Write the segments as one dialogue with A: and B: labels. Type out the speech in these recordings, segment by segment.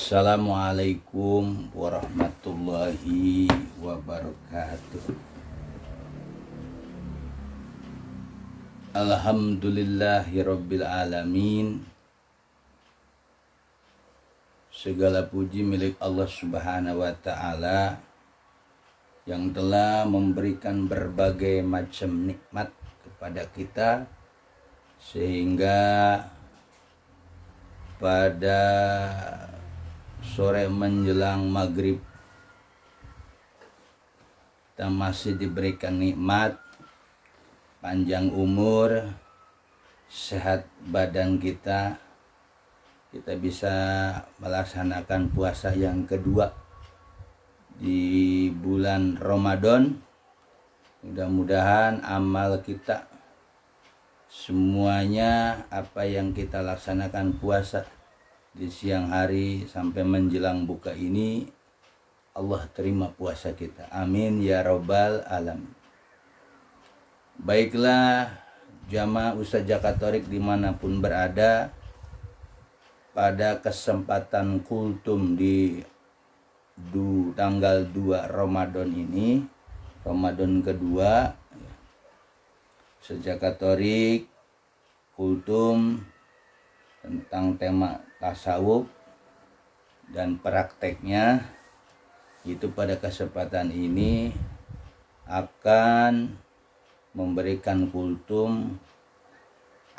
A: Assalamualaikum warahmatullahi wabarakatuh. Alhamdulillahirabbil alamin. Segala puji milik Allah Subhanahu wa taala yang telah memberikan berbagai macam nikmat kepada kita, sehingga pada sore menjelang maghrib kita masih diberikan nikmat panjang umur, sehat badan kita bisa melaksanakan puasa yang kedua di bulan Ramadan. Mudah-mudahan amal kita semuanya, apa yang kita laksanakan puasa di siang hari sampai menjelang buka ini, Allah terima puasa kita. Amin ya robbal alamin. Baiklah jamaah Ustadz Jakatorik dimanapun berada, pada kesempatan kultum di tanggal 2 Ramadan ini, Ramadan kedua, Ustadz Jakatorik kultum tentang tema tasawuf dan prakteknya. Itu pada kesempatan ini akan memberikan kultum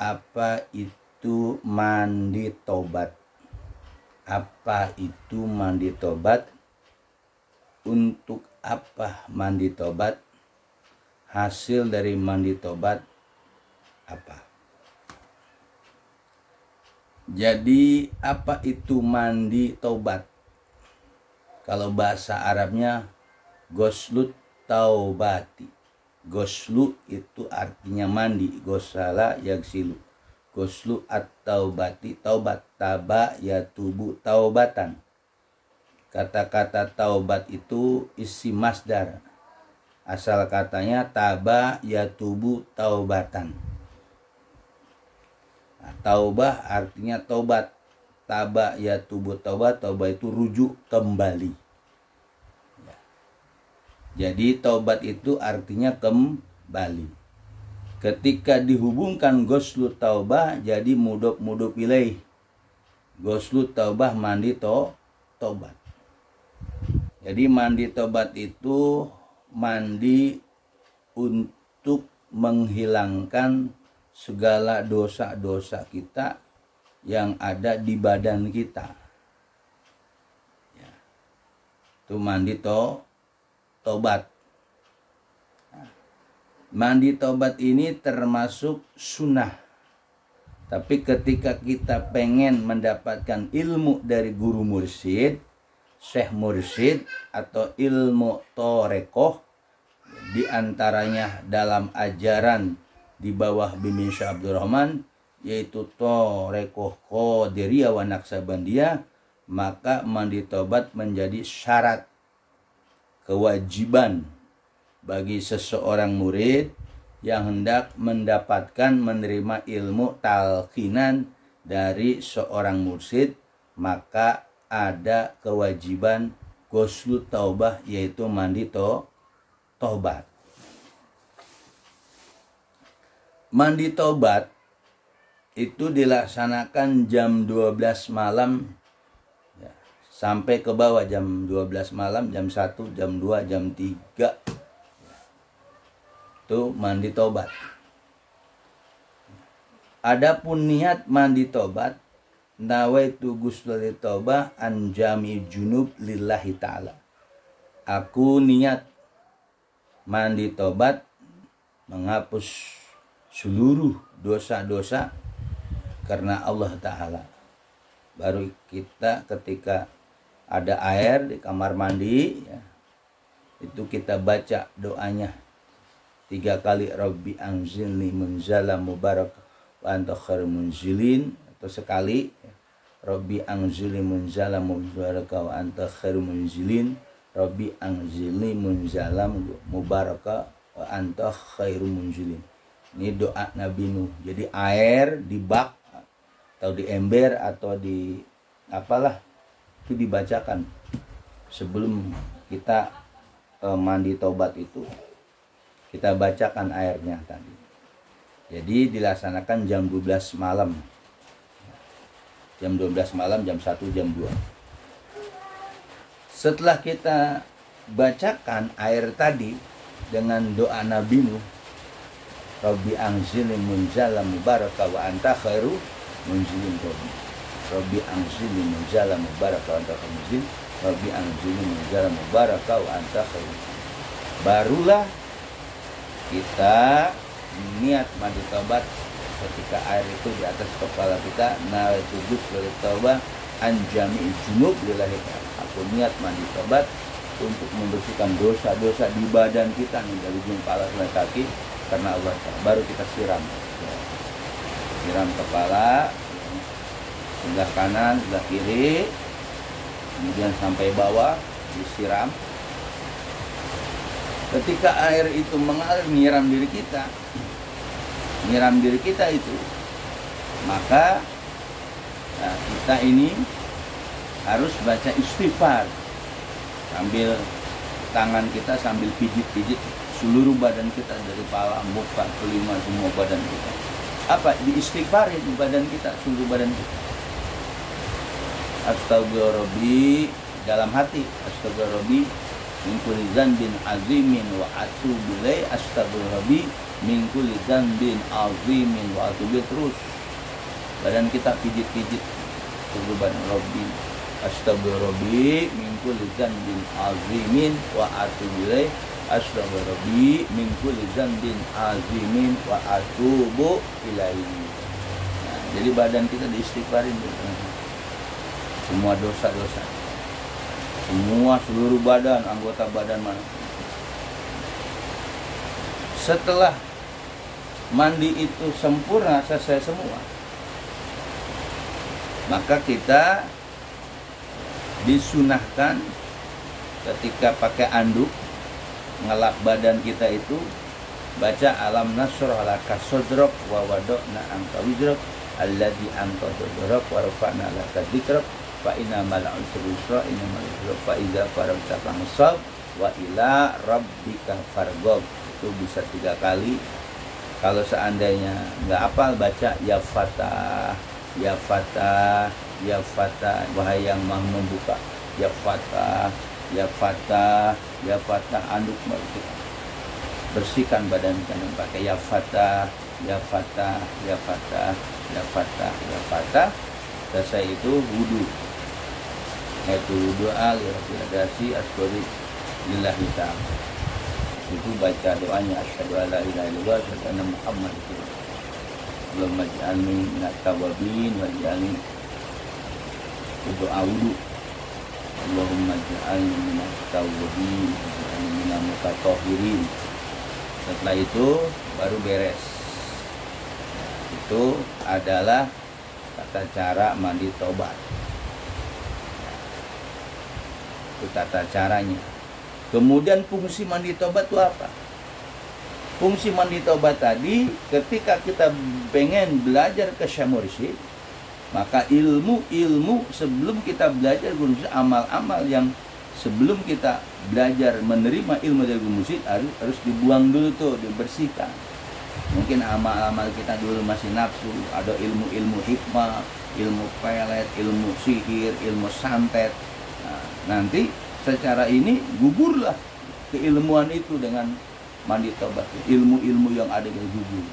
A: apa itu mandi tobat. Apa itu mandi tobat? Untuk apa mandi tobat? Hasil dari mandi tobat apa? Jadi apa itu mandi taubat? Kalau bahasa Arabnya goslut taubati. Goslu itu artinya mandi, gosala yaksilu. Goslu at-taubati, taubat, taba yatubu taubatan. Kata-kata taubat itu isi masdar. Asal katanya taba yatubu taubatan. Taubah artinya taubat. Taba ya tubuh taubat. Taubat itu rujuk kembali. Jadi taubat itu artinya kembali. Ketika dihubungkan goslu taubah, jadi mudhof ilaih. Goslu taubah mandi taubat. Jadi mandi taubat itu mandi untuk menghilangkan segala dosa-dosa kita yang ada di badan kita. Ya. Itu mandi tobat. Nah, mandi tobat ini termasuk sunnah. Tapi ketika kita pengen mendapatkan ilmu dari guru mursyid, syekh mursyid, atau ilmu torekoh, di antaranya dalam ajaran di bawah bimbingan Syekh Abdul Rahman, yaitu Torekoh Qadiriyah wa Naqsabandiyah, maka mandi tobat menjadi syarat kewajiban bagi seseorang murid yang hendak mendapatkan menerima ilmu talqinan dari seorang mursyid. Maka ada kewajiban ghuslu taubah, yaitu mandi tobat. Mandi tobat itu dilaksanakan jam 12 malam ya, sampai ke bawah. Jam 12 malam, jam 1, jam 2, jam 3 itu mandi tobat. Adapun niat mandi tobat, nawaitu ghusla taubah an jami junub lillahi ta'ala. Aku niat mandi tobat menghapus seluruh dosa-dosa karena Allah Ta'ala. Baru kita ketika ada air di kamar mandi ya, itu kita baca doanya 3 kali, Rabbi anzilni munzalam mubarak wa anta khairul munzilin, atau sekali ya, Rabbi anzilni munzalam mubarak wa anta khairul munzilin, Rabbi anzilni munzalam mubarak wa anta khairul munzilin. Ini doa Nabi Nuh. Jadi air di bak atau di ember atau di apalah itu dibacakan sebelum kita mandi tobat itu. Kita bacakan airnya tadi. Jadi dilaksanakan jam 12 malam. Jam 12 malam, jam 1, jam 2. Setelah kita bacakan air tadi dengan doa Nabi Nuh, Rabbi anzilni munzalan mubaraka wa anta khairu munzilin. Rabbi anzilni munzalan mubaraka wa anta khairu munzilin. Rabbi anzilni munzalan mubaraka wa anta khairu. Barulah kita niat mandi taubat ketika air itu di atas kepala kita. Nawaitu ghusla taubah an jami'i junub lillahi ta'ala. Aku niat mandi taubat untuk membersihkan dosa-dosa di badan kita nih, dari ujung kepala sampai kaki karena Allah. Baru kita siram. Siram kepala sebelah kanan, sebelah kiri, kemudian sampai bawah disiram. Ketika air itu mengalir menyiram diri kita itu, maka kita ini harus baca istighfar sambil tangan kita sambil pijit-pijit seluruh badan kita dari kepala, muka, telinga, semua badan kita. Apa? Diistighfarin badan kita, seluruh badan kita. Astagfirullah dalam hati, astagfirullah min kulli dzanbin azimin wa atubu ilaihi. Astagfirullah min kulli dzanbin azimin wa atubu ilaihi. Terus badan kita pijit-pijit seluruh badan. Rabbi astagfirullah min kulli dzanbin azimin wa atubu ilaihi. Astagfirullah min kulli dzanbin azimin wa atubu ilaihi. Nah, jadi badan kita diistighfarin semua dosa-dosa, semua seluruh badan, anggota badan mana. Setelah mandi itu sempurna, selesai semua, maka kita disunahkan ketika pakai anduk ngelap badan kita itu baca alam nasrah laka sadrak wa wada'na anka wizrak alladzi anka sadrak wa rafa'na laka dzikrak fa inna ma'al usri yusra inna ma'al usri fa iza faragta fansab wa ila rabbika farghab. Itu bisa 3 kali. Kalau seandainya nggak hafal, baca ya fatah, ya fatah, ya fatah, wahai yang maha membuka, ya fatah, ya fatah, ya fatah. Anduk bersihkan badan kita pakai ya fatah, ya fatah, ya fatah, ya fatah, ya fatah. Selesai itu wudu. Yaitu doa lillahi asqori lillahi ta'ala. Itu baca doanya asyhadu alla ilaha illallah wa asyhadu anna muhammadar rasulullah. Allahumma ij'alni minat tawwabin wa ij'alni, doa wudu. Allahumma ij'alni minat tawwabin wa ij'alni minal mutatahhirin. Setelah itu baru beres. Itu adalah tata cara mandi tobat. Itu tata caranya. Kemudian fungsi mandi tobat itu apa? Fungsi mandi tobat tadi, ketika kita pengen belajar ke Syekh Mursyid, maka ilmu sebelum kita belajar guru mursyid, amal-amal yang sebelum kita belajar menerima ilmu dari guru mursyid harus dibuang dulu tuh, dibersihkan. Mungkin amal-amal kita dulu masih nafsu, ada ilmu-ilmu hikmah, ilmu pelet, ilmu sihir, ilmu santet. Nah, nanti secara ini gugurlah keilmuan itu dengan mandi tobat. Ilmu-ilmu yang ada yang gugur.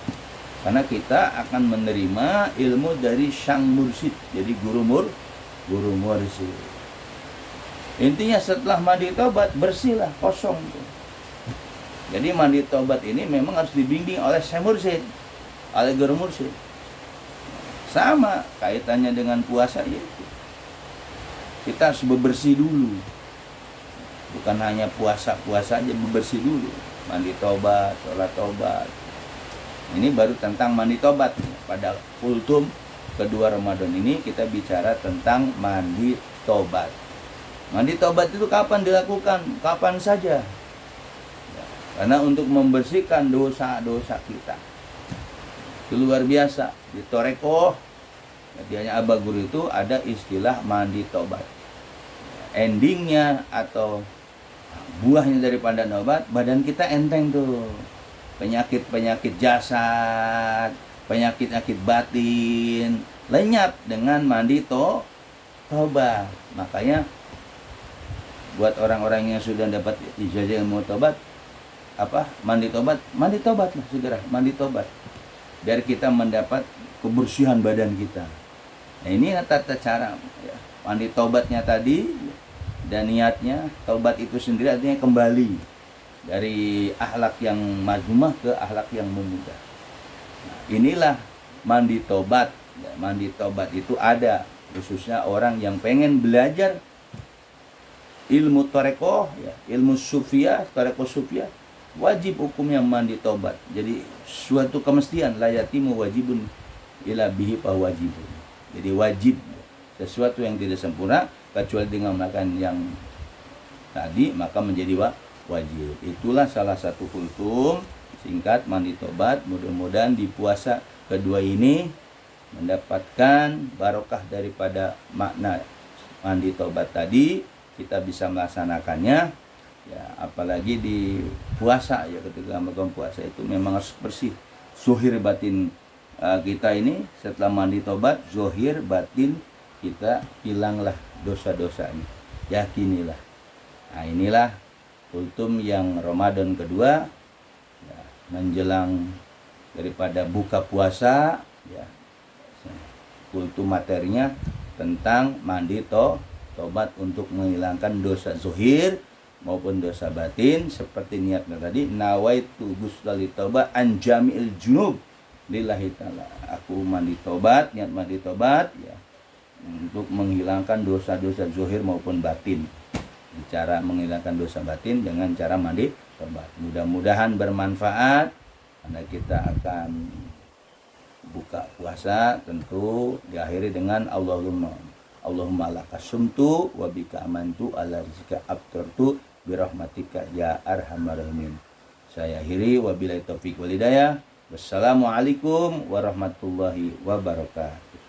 A: Karena kita akan menerima ilmu dari sang mursyid, jadi guru mursyid. Intinya setelah mandi tobat bersihlah, kosong tuh. Jadi mandi tobat ini memang harus dibimbing oleh Syekh Mursyid, oleh guru mursyid. Sama kaitannya dengan puasa yaitu kita harus bebersih dulu. Bukan hanya puasa aja, bebersih dulu. Mandi tobat, sholat tobat. Ini baru tentang mandi tobat. Pada kultum kedua Ramadan ini kita bicara tentang mandi tobat. Mandi tobat itu kapan dilakukan? Kapan saja. Karena untuk membersihkan dosa-dosa kita. Itu luar biasa. Di Torekoh, hadiahnya Abah Guru itu ada istilah mandi tobat. endingnya atau buahnya daripada tobat, badan kita enteng tuh. Penyakit-penyakit jasad, penyakit-penyakit batin lenyap dengan mandi tobat. Makanya buat orang-orang yang sudah dapat ijazah ilmu tobat, mandi tobat lah segera, mandi tobat. Biar kita mendapat kebersihan badan kita. Nah ini tata cara ya. Mandi tobatnya tadi dan niatnya, tobat itu sendiri artinya kembali dari akhlak yang mazmumah ke akhlak yang memudah. Nah, inilah mandi tobat. Ya, mandi tobat itu ada khususnya orang yang pengen belajar ilmu tarekoh, ya, ilmu sufiyah, tarekoh sufiyah, wajib hukumnya mandi tobat. Jadi suatu kemestian layatimu wajibun ila bihi fa wajibun. Jadi wajib sesuatu yang tidak sempurna kecuali dengan melakukan yang tadi maka menjadi wajib. Itulah salah satu kultum singkat mandi tobat. Mudah-mudahan di puasa kedua ini mendapatkan barokah daripada makna mandi tobat tadi, kita bisa melaksanakannya ya, apalagi di puasa ya, ketika melakukan puasa itu memang harus bersih zuhir batin. Kita ini setelah mandi tobat, zuhir batin kita hilanglah dosa-dosanya, yakinilah. Nah inilah kultum yang Ramadan kedua ya, menjelang daripada buka puasa ya, kultum materinya tentang mandi tobat untuk menghilangkan dosa zuhir maupun dosa batin, seperti niatnya tadi, nawaitu ghusla taubat an jami'il junub lillahi ta'ala. Aku mandi tobat, niat mandi tobat ya, untuk menghilangkan dosa-dosa zuhir maupun batin. Cara menghilangkan dosa batin dengan cara mandi tobat. Mudah-mudahan bermanfaat karena kita akan buka puasa, tentu diakhiri dengan Allahumma laka sumtu wa bika amantu ala rizqika abtartu birahmatika ya arhamar rahimin. Saya akhiri wabillahi taufiq wal hidayah. Wassalamualaikum warahmatullahi wabarakatuh.